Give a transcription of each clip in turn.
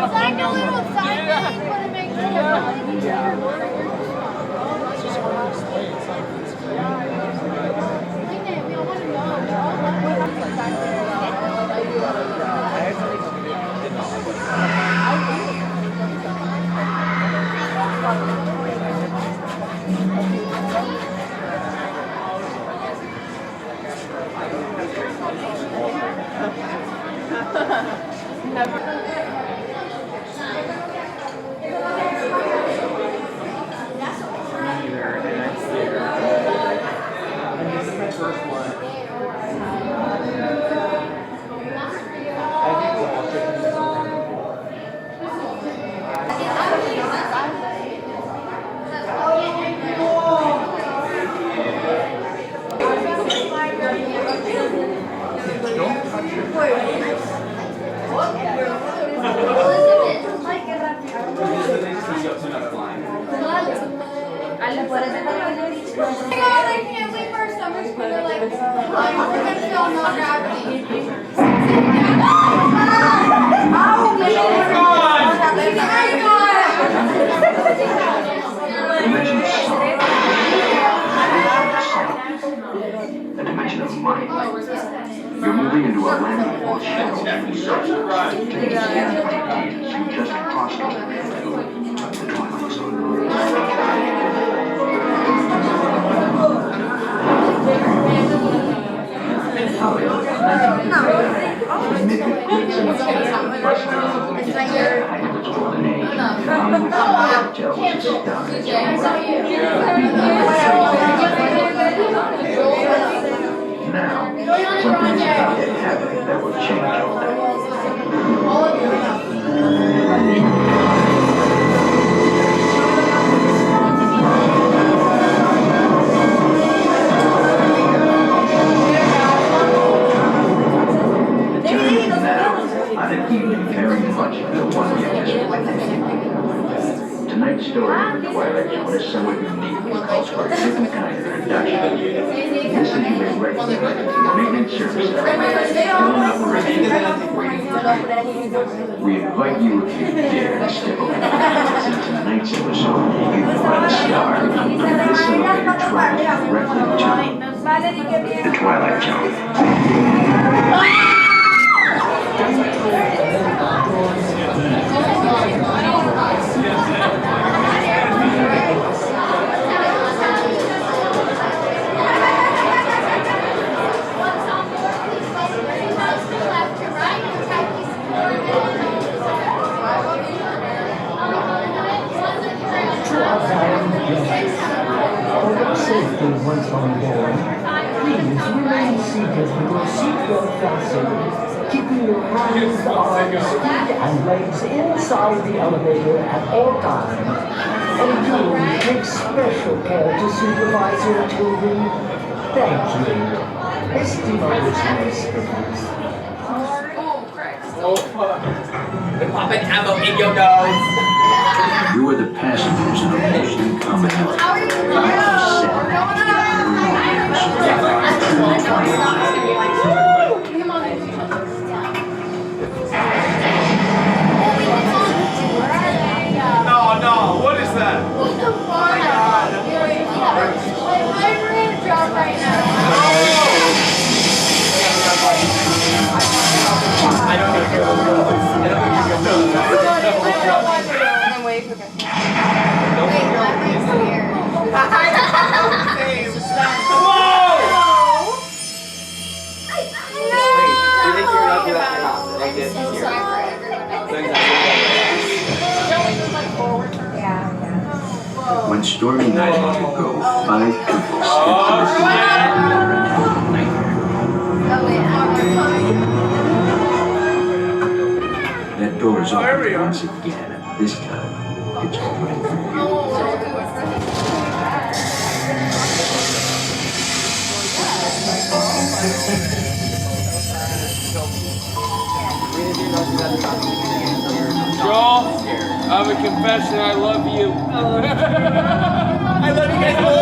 It's like a little sign that you want to make I can't wait for our summer school. They're like, we're going to feel no gravity. A dimension of mind. You're moving into a land of shadows and resources. Take a scan of ideas you just crossed over into the Twilight Zone. Now, something's about to happen that will change all that. I think you do very much the one you just witnessed. Tonight's story of the Twilight Zone is somewhat unique and calls for a different kind of production. This is a regular maintenance service still in operation. We invite you, if you dare, to step over in tonight's episode. You are the star. This elevator travels directly to the Twilight Zone. Once on board, please remain seated with your seatbelt fastened, keeping your hands, arms, feet, and legs inside the elevator at all times. And do take special care to supervise your children. Thank you. Estimated speakers. Oh, fuck. They're popping ammo in your nose. You are the passengers in a motion combat. No, what is that? What the fuck? Oh my god. My brain dropped right now. I don't think you're going When stormy night had to go, 5 people stepped to the nightmare. doors open once again, and this time, it's opening for you. Joel, I have a confession. I love you. I love you guys more.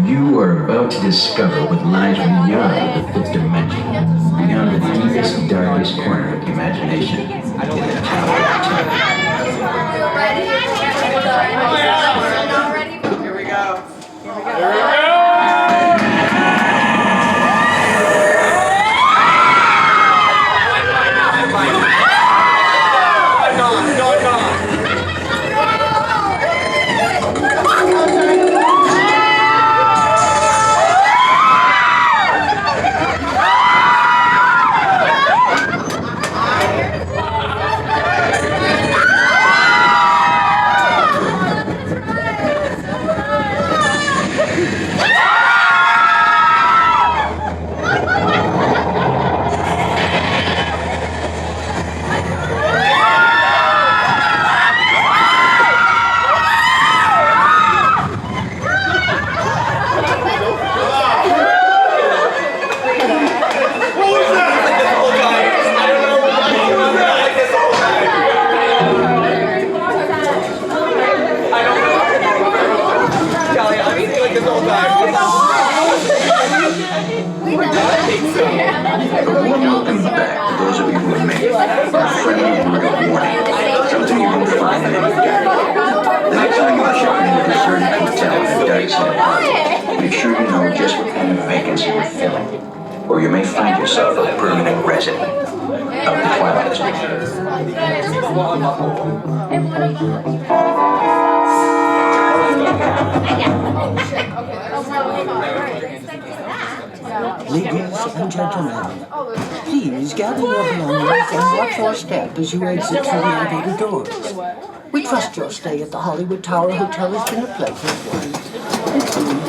You are about to discover what lies beyond the fifth dimension, beyond the deepest, darkest corner of the imagination, in the Tower of Terror. Ready? Here we go. A warm welcome back to those of you who remain. A friendly word of warning. Something you won't find in any guide. The next time you are shopping in a deserted hotel in a dark city, make sure you know just what kind of vacancy you're filling, or you may find yourself a permanent resident of the Twilight Zone. Ladies and gentlemen, please gather your belongings and watch your step as you exit through the elevator doors. We trust your stay at the Hollywood Tower Hotel has been a pleasant one.